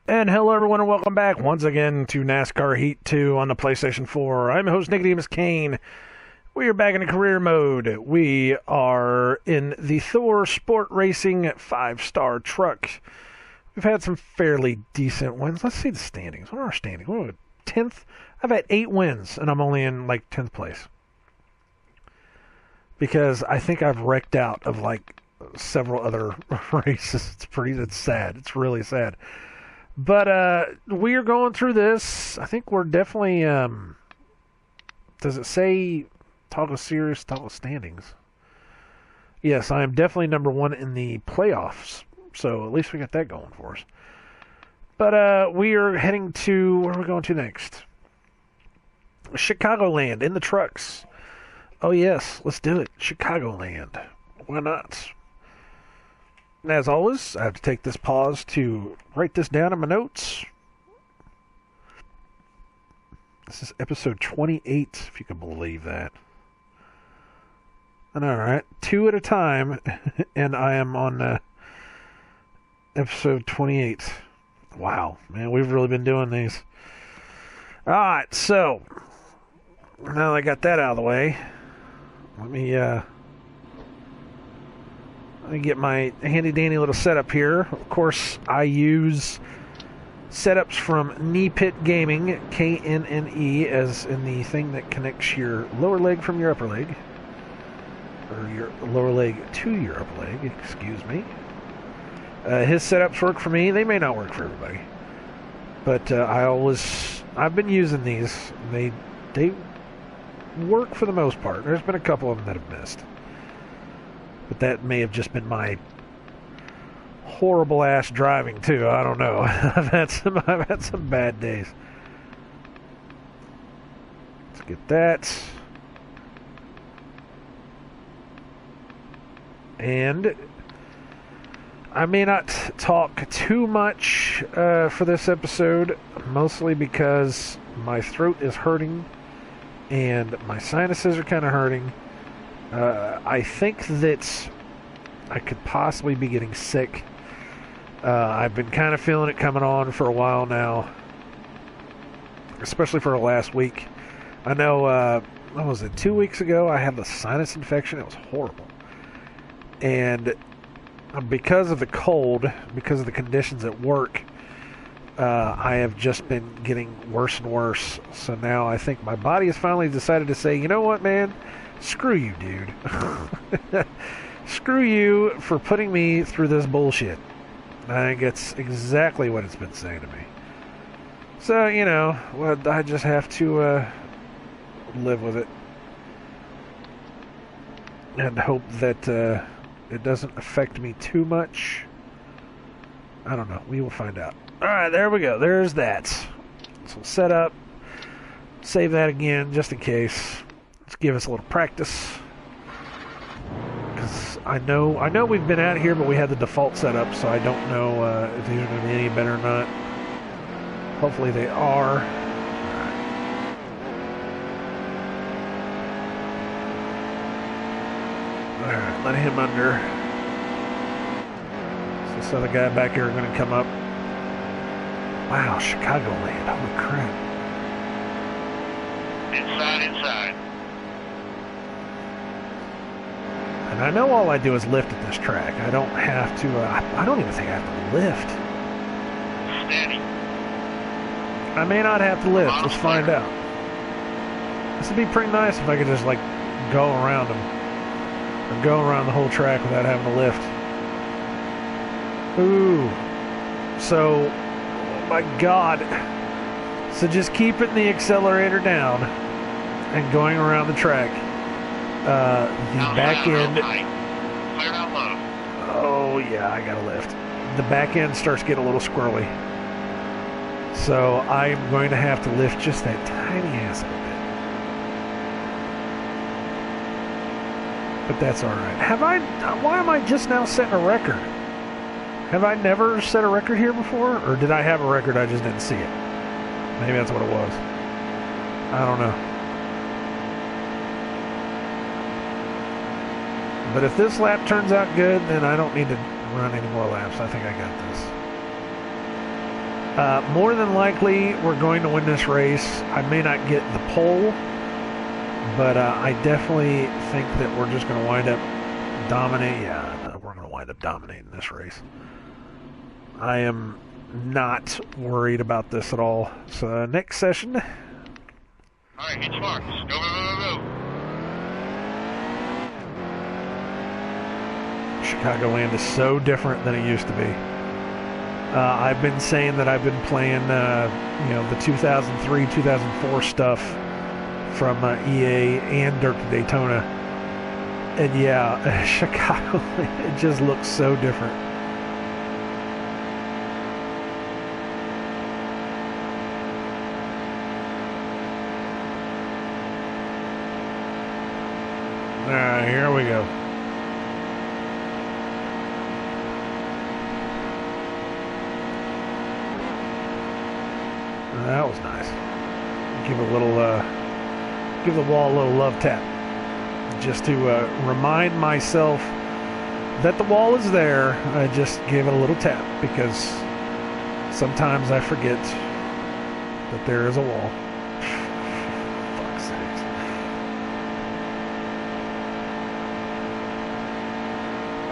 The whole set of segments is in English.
And hello everyone and welcome back once again to NASCAR Heat 2 on the PlayStation 4. I'm your host nicodemoscain. We are back in career mode. We are in the Thor Sport Racing 5-star truck. We've had some fairly decent wins. Let's see the standings. What are our standings? What are we, 10th? I've had 8 wins and I'm only in like 10th place. Because I think I've wrecked out of like several other races. It's sad. It's really sad. But we are going through this. I think we're definitely, does it say toggle series, toggle standings? Yes, I am definitely number 1 in the playoffs. So at least we got that going for us. But we are heading to, where are we going to next? Chicagoland in the trucks. Oh yes, let's do it. Chicagoland. Why not? And as always, I have to take this pause to write this down in my notes. This is episode 28, if you can believe that. And alright, 2 at a time, and I am on episode 28. Wow, man, we've really been doing these. Alright, so, now that I got that out of the way, let me get my handy-dandy little setup here. Of course, I use setups from Knee Pit Gaming, K-N-N-E, as in the thing that connects your lower leg from your upper leg. Or your lower leg to your upper leg, excuse me. His setups work for me. They may not work for everybody. But I've been using these. They work for the most part. There's been a couple of them that have missed. But that may have just been my horrible ass driving too. I don't know. I've had some bad days. Let's get that. And I may not talk too much for this episode, mostly because my throat is hurting and my sinuses are kind of hurting. I think that I could possibly be getting sick. I've been kind of feeling it coming on for a while now, especially for the last week. I know, what was it, 2 weeks ago, I had the sinus infection. It was horrible. And because of the cold, because of the conditions at work, I have just been getting worse and worse. So now I think my body has finally decided to say, you know what, man? Screw you, dude. Screw you for putting me through this bullshit. I think it's exactly what it's been saying to me. So, you know, well, I just have to live with it. And hope that it doesn't affect me too much. I don't know. We will find out. Alright, there we go. There's that. So set up. Save that again, just in case. Let's give us a little practice. Because I know we've been out here, but we had the default setup, so I don't know if these are going to be any better or not. Hopefully they are. Alright, let him under. So this other guy back here is going to come up. Wow, Chicagoland. Holy crap. Inside. And I know all I do is lift at this track. I don't have to, I don't even think I have to lift. Steady. I may not have to lift. Let's find out. This would be pretty nice if I could just, like, go around them. Or go around the whole track without having to lift. Ooh. So, oh my God. So just keeping the accelerator down and going around the track. The back end. Clear out low. Oh yeah, I gotta lift. The back end starts getting a little squirrely. So I'm going to have to lift just that tiny ass little bit. But that's alright. Why am I just now setting a record? Have I never set a record here before? Or did I have a record, I just didn't see it? Maybe that's what it was. I don't know. But if this lap turns out good, then I don't need to run any more laps. I think I got this. More than likely, we're going to win this race. I may not get the pole, but I definitely think that we're just going to wind up dominating. Yeah, we're going to wind up dominating this race. I am not worried about this at all. So next session. All right, hit marks. Go, go, go, go, go. Chicagoland is so different than it used to be. I've been saying that I've been playing, the 2003, 2004 stuff from EA and Dirt to Daytona. And yeah, Chicago, it just looks so different. Alright, here we go. That was nice. Give a little, give the wall a little love tap, just to remind myself that the wall is there. I just gave it a little tap because sometimes I forget that there is a wall. Fuck's sakes.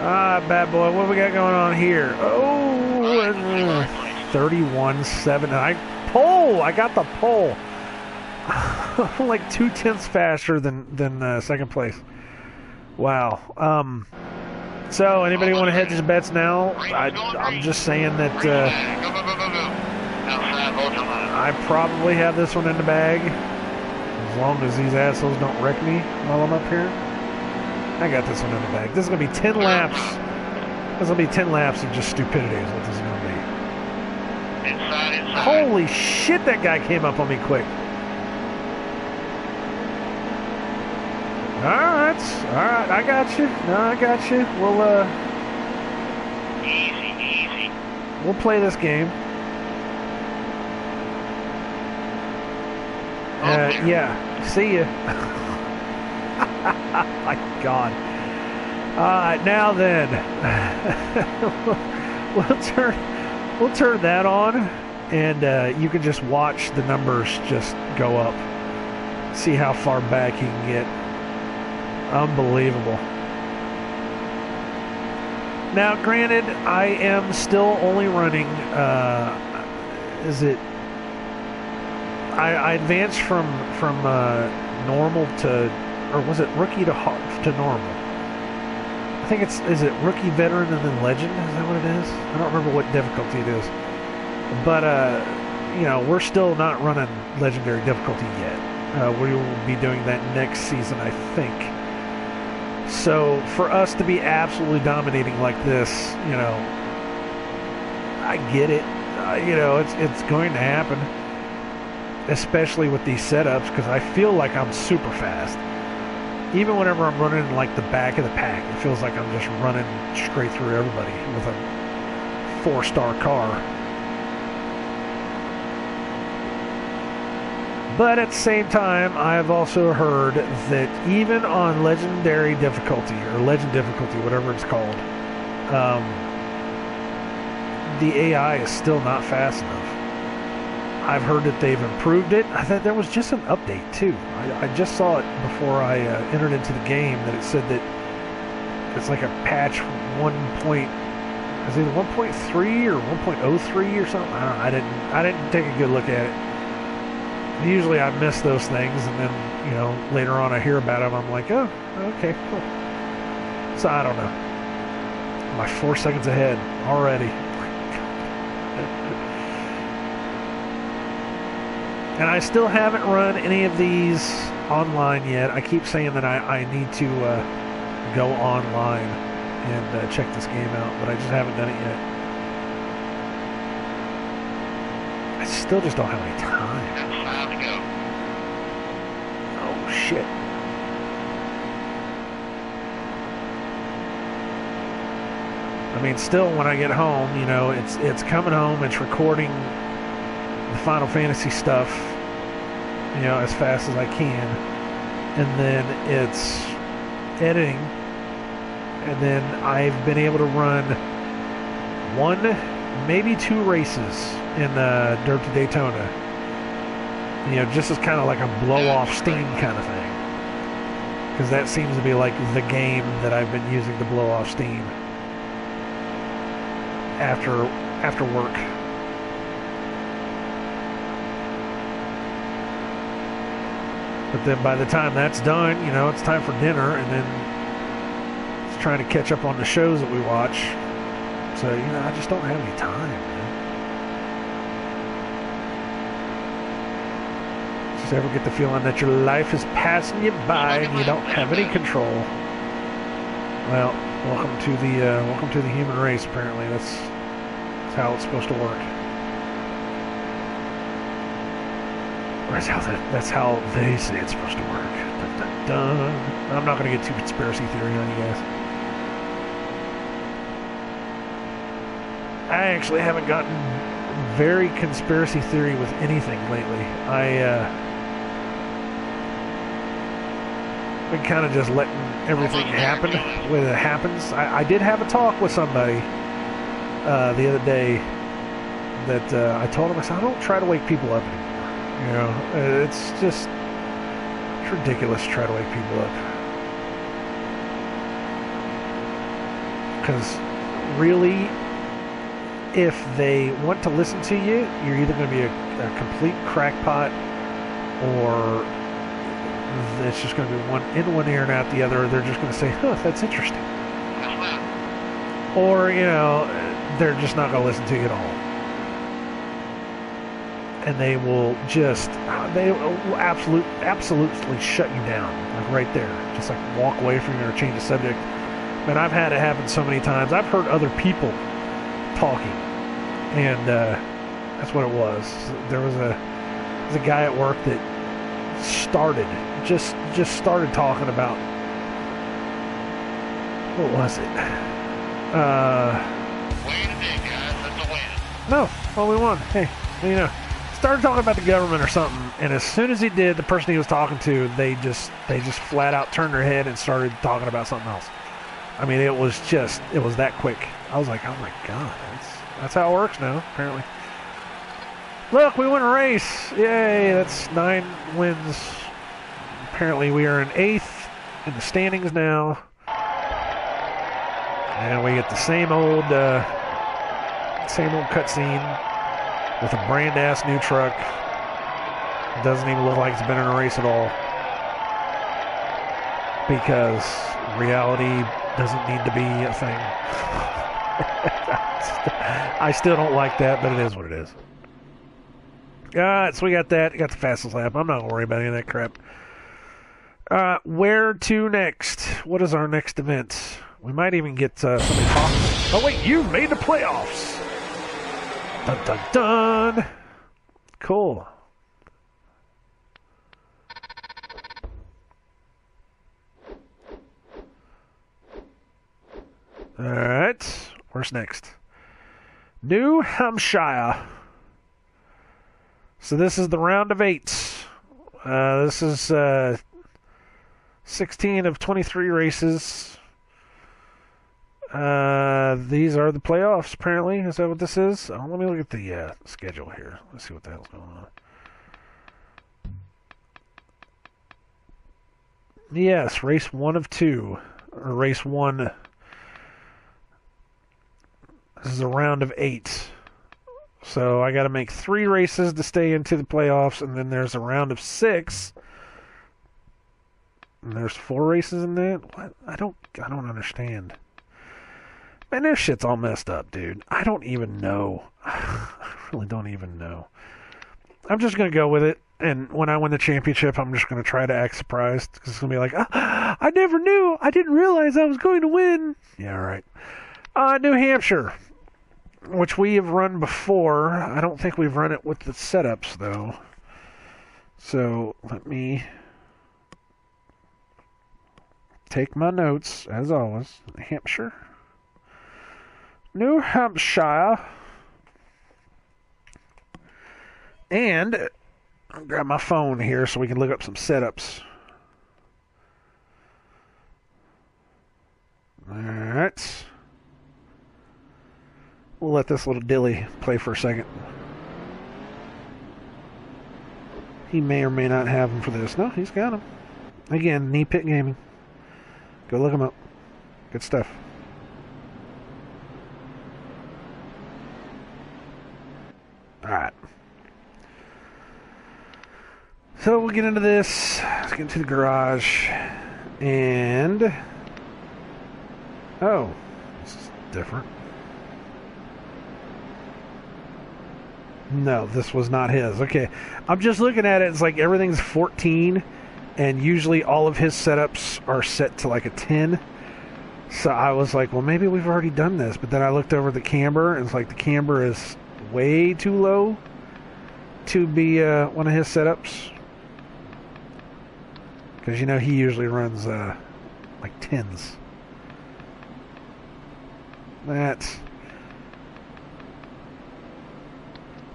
Ah, bad boy. What do we got going on here? Oh, 31.7. I got the pole. Like 0.2 faster than second place. Wow. So anybody want to hedge his bets now? I'm just saying that I probably have this one in the bag, as long as these assholes don't wreck me while I'm up here. I got this one in the bag. This is gonna be 10 laps. This is gonna be 10 laps of just stupidity. Is what this is gonna be. Inside. Holy shit, that guy came up on me quick. Alright, I got you. No, I got you. Easy. We'll play this game. Yeah, see ya. My God. Alright, now then. We'll turn that on, and you can just watch the numbers just go up. See how far back you can get. Unbelievable. Now, granted, I am still only running. I advanced from normal to, or was it rookie to normal? I think is it rookie, veteran, and then legend? Is that what it is? I don't remember what difficulty it is. But, we're still not running legendary difficulty yet. We will be doing that next season, I think. So, for us to be absolutely dominating like this, I get it. It's going to happen. Especially with these setups, because I feel like I'm super fast. Even whenever I'm running in like the back of the pack, it feels like I'm just running straight through everybody with a 4-star car. But at the same time, I've also heard that even on legendary difficulty, or legend difficulty, whatever it's called, the AI is still not fast enough. I've heard that they've improved it. I thought there was just an update too. I just saw it before I entered into the game, that it said that it's like a patch 1. Is it 1.3 or 1.03 or something? I don't know. I didn't take a good look at it. Usually I miss those things, and then later on I hear about them. I'm like, oh, okay, cool. So I don't know. I'm like 4 seconds ahead already. And I still haven't run any of these online yet. I keep saying that I need to go online and check this game out, but I just haven't done it yet. I still just don't have any time. That's time to go. Oh, shit. I mean, still, when I get home, it's coming home, it's recording the Final Fantasy stuff, as fast as I can, and then it's editing, and then I've been able to run one maybe 2 races in Dirt to Daytona. You know, just as kind of like a blow-off steam kind of thing. Because that seems to be like the game that I've been using to blow off steam after work. But then by the time that's done, you know, it's time for dinner, and then it's trying to catch up on the shows that we watch. So, you know, I just don't have any time, man. Just ever get the feeling that your life is passing you by and you don't have any control. Well, welcome to the human race. Apparently, that's how it's supposed to work. Or that's how they say it's supposed to work. Dun, dun, dun. I'm not going to get too conspiracy theory on you guys. I actually haven't gotten very conspiracy theory with anything lately. I've been kind of just letting everything happen when it happens. I did have a talk with somebody the other day that I told him, I said, I don't try to wake people up anymore. You know, it's ridiculous to try to wake people up. Because really, if they want to listen to you, you're either going to be a complete crackpot, or it's just going to be one in one ear and out the other. They're just going to say, huh, that's interesting. Or, you know, they're just not going to listen to you at all. And they will absolutely shut you down, like right there. Just like walk away from you or change the subject. Man, I've had it happen so many times. I've heard other people talking, and that's what it was. There was a guy at work that just started talking about, what was it? Win today, guys. That's a win. No, well, we won. Hey, you know, started talking about the government or something, and as soon as he did, the person he was talking to, they just flat out turned their head and started talking about something else. I mean, it was that quick. I was like, oh my god, that's how it works now, apparently. Look, we won a race! Yay, that's 9 wins. Apparently we are in 8th in the standings now. And we get the same old cutscene with a brand-ass new truck. It doesn't even look like it's been in a race at all. Because reality doesn't need to be a thing. I still don't like that, but it is what it is. Alright, so we got that. Got the fastest lap. I'm not going to worry about any of that crap. Where to next? What is our next event? We might even get somebody talking. Oh, wait, you made the playoffs! Dun, dun, dun! Cool. Alright, where's next? New Hampshire. So this is the round of 8. This is 16 of 23 races. These are the playoffs, apparently. Is that what this is? Oh, let me look at the schedule here. Let's see what the hell's going on. Yes, race 1 of 2. Or race 1. This is a round of 8. So I got to make 3 races to stay into the playoffs, and then there's a round of 6. And there's 4 races in that? What? I don't understand. Man, this shit's all messed up, dude. I don't even know. I really don't even know. I'm just going to go with it, and when I win the championship, I'm just going to try to act surprised, because it's going to be like, I never knew. I didn't realize I was going to win. Yeah, right. New Hampshire, which we have run before. I don't think we've run it with the setups, though. So, let me take my notes, as always. Hampshire. New Hampshire. And I'll grab my phone here so we can look up some setups. Alright. We'll let this little dilly play for a second. He may or may not have him for this. No, he's got him. Again, Knee Pit Gaming. Go look him up. Good stuff. Alright. So we'll get into this. Let's get into the garage. And... oh. This is different. No, this was not his. Okay. I'm just looking at it. It's like everything's 14. And usually all of his setups are set to like a 10. So I was like, well, maybe we've already done this. But then I looked over the camber, and it's like the camber is way too low to be one of his setups. Because, you know, he usually runs like 10s. That's...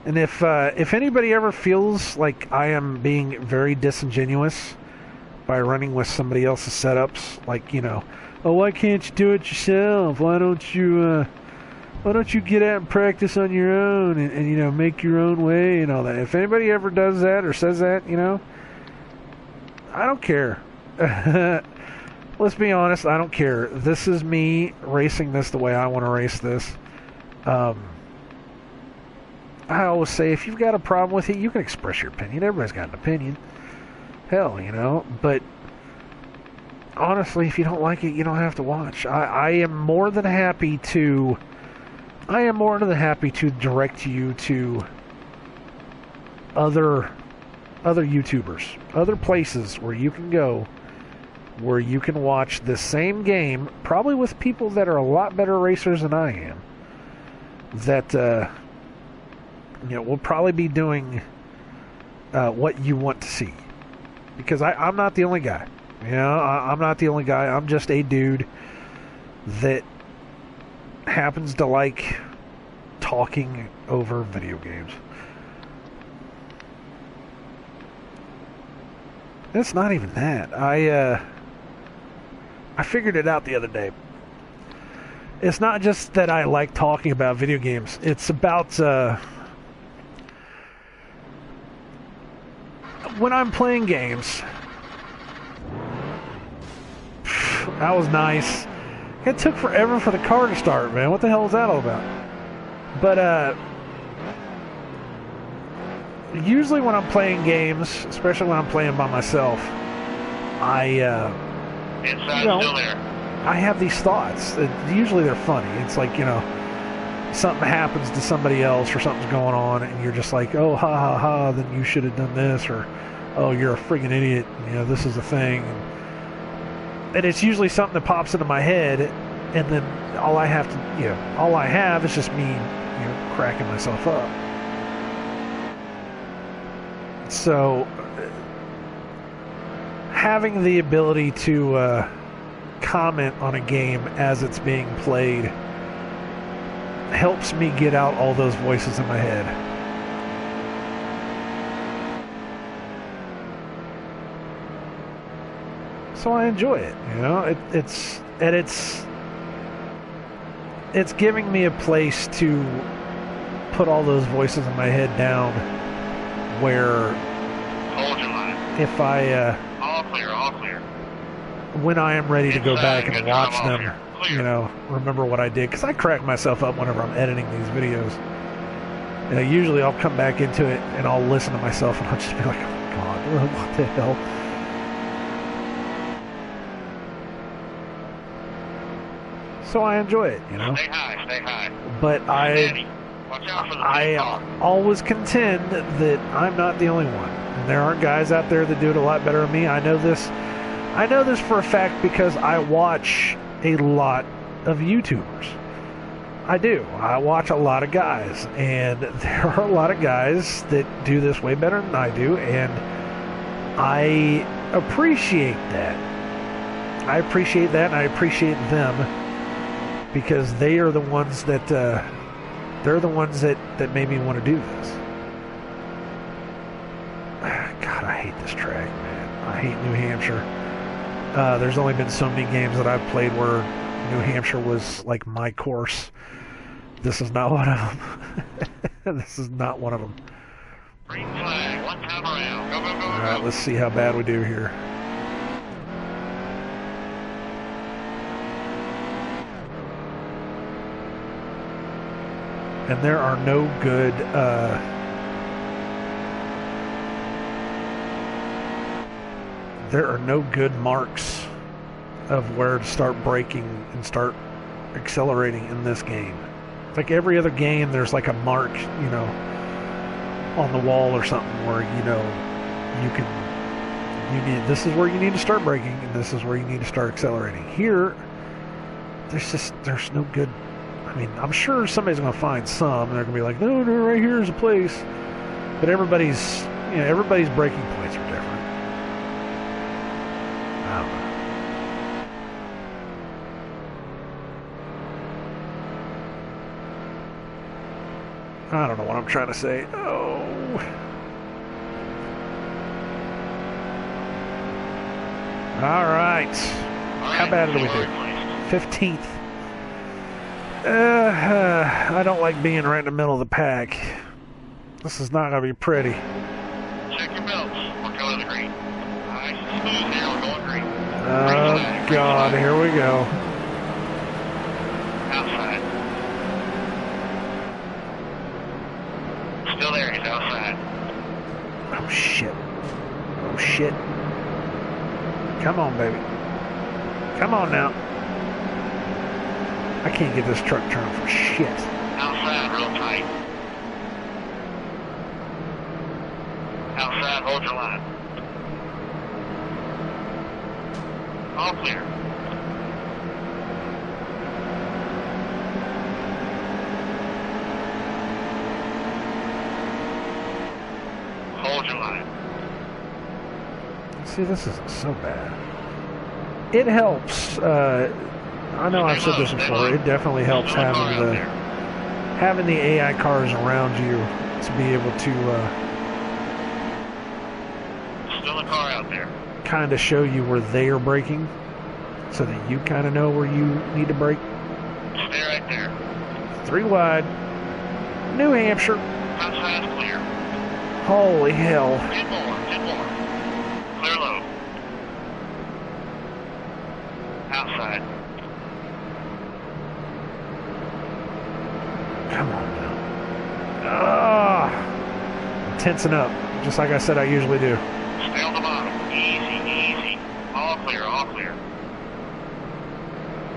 and if anybody ever feels like I am being very disingenuous by running with somebody else's setups, like, you know, oh, why can't you do it yourself? Why don't you get out and practice on your own and you know, make your own way and all that? If anybody ever does that or says that, you know, I don't care. Let's be honest, I don't care. This is me racing this the way I want to race this. I always say, if you've got a problem with it, you can express your opinion. Everybody's got an opinion. Hell, you know. But honestly, if you don't like it, you don't have to watch. I am more than happy to... direct you to other YouTubers, other places where you can go, where you can watch the same game, probably with people that are a lot better racers than I am. That you know, we'll probably be doing what you want to see. Because I'm not the only guy. You know, I'm not the only guy. I'm just a dude that happens to like talking over video games. It's not even that. I figured it out the other day. It's not just that I like talking about video games. It's about when I'm playing games. That was nice. It took forever for the car to start, man. What the hell was that all about? But usually when I'm playing games, especially when I'm playing by myself, I I have these thoughts. Usually they're funny. It's like, you know, something happens to somebody else or something's going on, and you're just like, oh, ha, ha, ha, then you should have done this, or, oh, you're a friggin' idiot, you know, this is the thing. And it's usually something that pops into my head, and then all I have is just me, you know, cracking myself up. So, having the ability to comment on a game as it's being played helps me get out all those voices in my head. So I enjoy it, you know. It's giving me a place to put all those voices in my head down, where Hold your line. if I All clear, all clear. when I am ready to go back and Good watch job, all them, clear. you know, remember what I did, because I crack myself up whenever I'm editing these videos. And usually I'll come back into it and I'll listen to myself and I'll just be like, oh my god, what the hell? So I enjoy it, you know. Stay high, stay high. But Steady. Watch out for the big car. always contend that I'm not the only one. And there are guys out there that do it a lot better than me. I know this for a fact because I watch a lot of YouTubers. I do. I watch a lot of guys, and there are a lot of guys that do this way better than I do, and I appreciate that. I appreciate that, and I appreciate them, because they are the ones that that made me want to do this. God, I hate this track, man. I hate New Hampshire. There's only been so many games that I've played where New Hampshire was like my course. This is not one of them. This is not one of them. Green flag, one time around. Go, go, go, All go. right, let's see how bad we do here. And there are no good marks of where to start braking and start accelerating in this game. Like every other game, there's like a mark, you know, on the wall or something where, you know, this is where you need to start braking and this is where you need to start accelerating. Here, there's no good. I mean, I'm sure somebody's going to find some and they're going to be like, no, right here is a place. But everybody's braking points are different. I don't know. I don't know what I'm trying to say. Oh. All right. How bad did we do? 15th. I don't like being right in the middle of the pack. This is not going to be pretty. Check your belts. We're going to the green. Nice and smooth here. We're going green. Oh, God. Here we go. Outside. Still there. He's outside. Oh, shit. Oh, shit. Come on, baby. Come on now. I can't get this truck turned for shit. Outside, real tight. Outside, hold your line. All clear. Hold your line. See, this isn't so bad. It helps. I know I've said this before. It definitely helps having the AI cars around you to be able to Still a car out there. kind of show you where they are braking, so that you kind of know where you need to brake. Stay right there. 3 wide, New Hampshire. Outside clear. Holy hell! 10 more. Clear low. Outside. Come on now. I'm tensing up, just like I said I usually do. Stay on the bottom. Easy. All clear.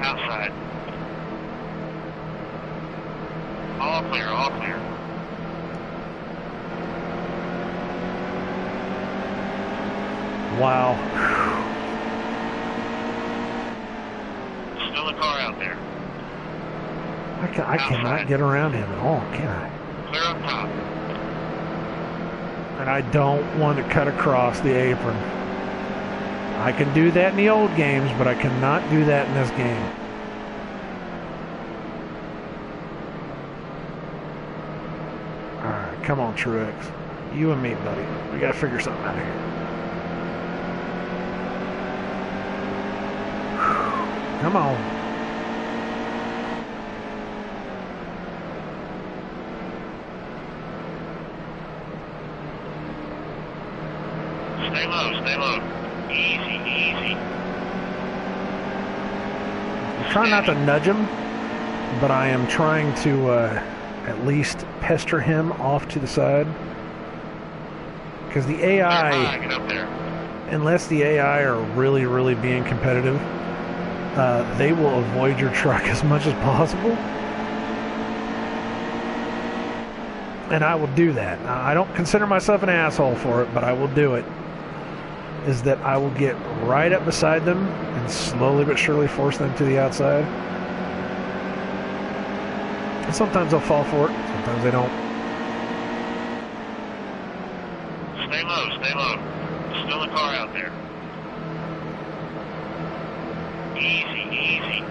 Outside. All clear. Wow. Still a car out there. I cannot get around him at all, can I? Clear up top. And I don't want to cut across the apron. I can do that in the old games, but I cannot do that in this game. Alright, come on, Truex. You and me, buddy. We gotta figure something out here. Come on. Stay low. Easy. I'm trying not to nudge him, but I am trying to at least pester him off to the side. Because the AI, Get up there. unless the AI are really, really being competitive, they will avoid your truck as much as possible. And I will do that. I don't consider myself an asshole for it, but I will do it. Is that I will get right up beside them and slowly but surely force them to the outside. And sometimes they'll fall for it, sometimes they don't. Stay low. Still a car out there. Easy.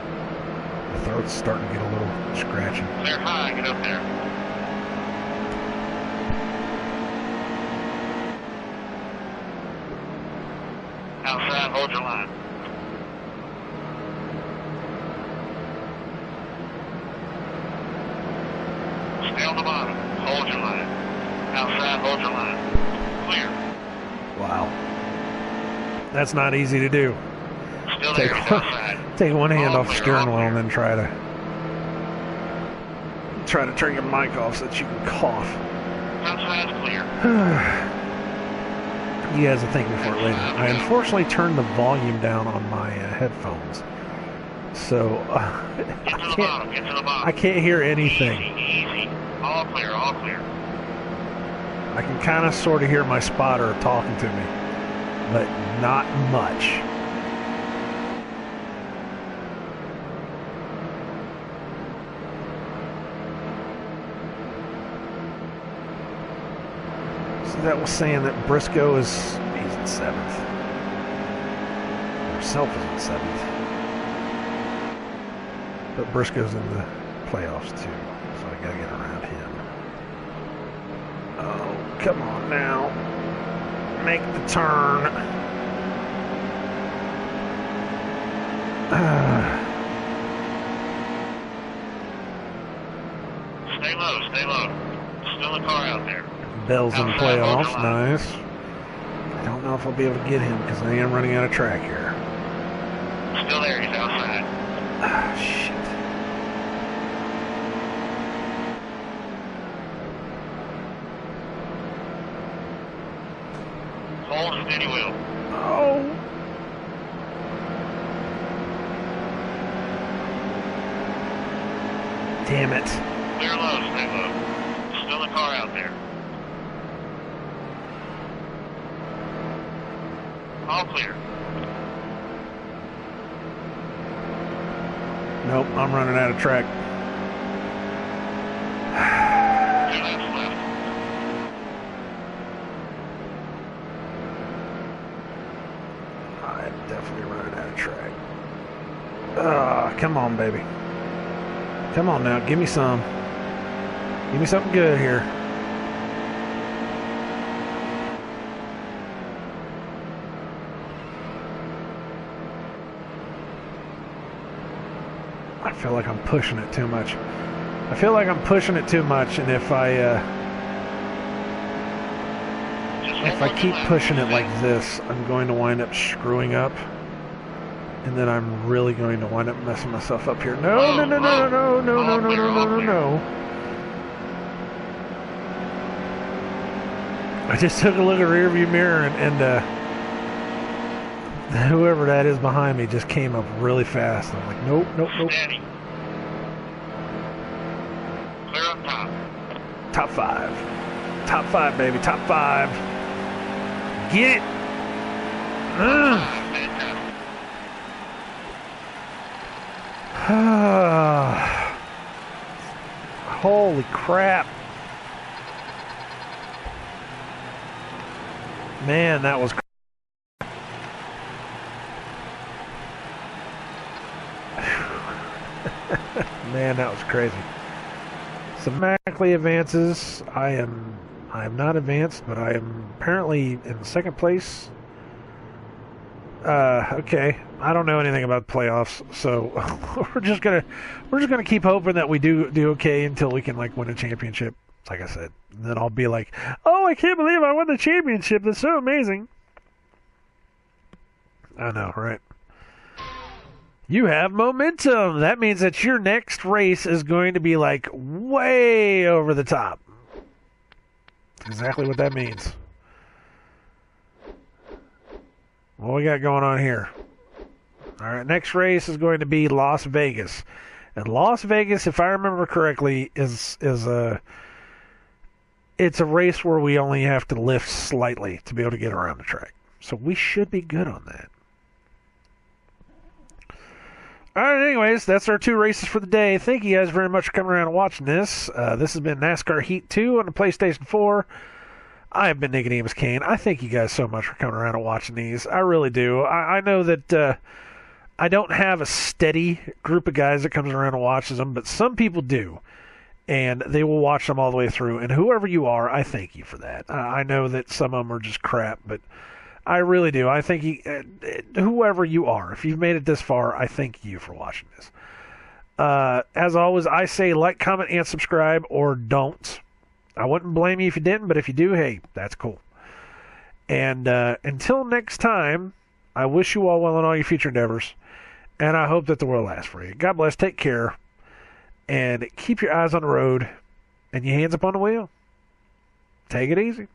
The throat's starting to get a little scratchy. Clear high. Get up there. Outside, hold your line. outside, hold your line. Clear. Wow. That's not easy to do. Still there, he's outside. Take one hand All off the clear, steering all wheel and clear. then try to turn your mic off so that you can cough. Outside's clear. You guys will thank me for it later. I unfortunately turned the volume down on my headphones, so Get to the bottom, get to the bottom. I can't hear anything. Easy. All clear, all clear. I can kind of sort of hear my spotter talking to me, but not much. So that was saying that Briscoe he's in 7th. Himself is in 7th. But Briscoe's in the playoffs too, so I gotta get around him. Oh, come on now. Make the turn. Stay low, stay low. Still a car out there. Bell's in the Outside, hold playoffs, your line. nice. I don't know if I'll be able to get him because I am running out of track here. Still there, he's outside. Ah, shit. Hold steady wheel. Oh. Damn it. Clear low, stay low. Still a car out there. All clear. Nope, I'm running out of track. 2 laps left. I'm definitely running out of track. Ah, come on, baby. Come on now, give me some. Give me something good here. I feel like I'm pushing it too much. I feel like I'm pushing it too much, and if I keep pushing it like this, I'm going to wind up screwing up, and then I'm really going to wind up messing myself up here. No, no, no, no, no, no, no, no, no, no, no, no. I just took a look at the rearview mirror, and whoever that is behind me just came up really fast. I'm like, nope, nope, nope. Steady. Clear up top. Top 5. Top 5, baby. Top 5. Get it. Fantastic. Holy crap. Man, that was man, that was crazy. So Mackley advances. I am not advanced, but I am apparently in 2nd place. Okay. I don't know anything about playoffs, so we're just gonna keep hoping that we do okay until we can like win a championship. Like I said, and then I'll be like, "Oh, I can't believe I won the championship! That's so amazing!" I know, right? You have momentum. That means that your next race is going to be like way over the top. That's exactly what that means. What we got going on here? All right, next race is going to be Las Vegas, and Las Vegas, if I remember correctly, is it's a race where we only have to lift slightly to be able to get around the track. So we should be good on that. All right, anyways, that's our 2 races for the day. Thank you guys very much for coming around and watching this. This has been NASCAR Heat 2 on the PlayStation 4. I have been nicodemoscain. I thank you guys so much for coming around and watching these. I really do. I know that I don't have a steady group of guys that comes around and watches them, but some people do. And they will watch them all the way through. And whoever you are, I thank you for that. I know that some of them are just crap, but I really do. I thank you, whoever you are. If you've made it this far, I thank you for watching this. As always, I say like, comment, and subscribe, or don't. I wouldn't blame you if you didn't, but if you do, hey, that's cool. And until next time, I wish you all well in all your future endeavors, and I hope that the world lasts for you. God bless, take care, and keep your eyes on the road and your hands up on the wheel. Take it easy.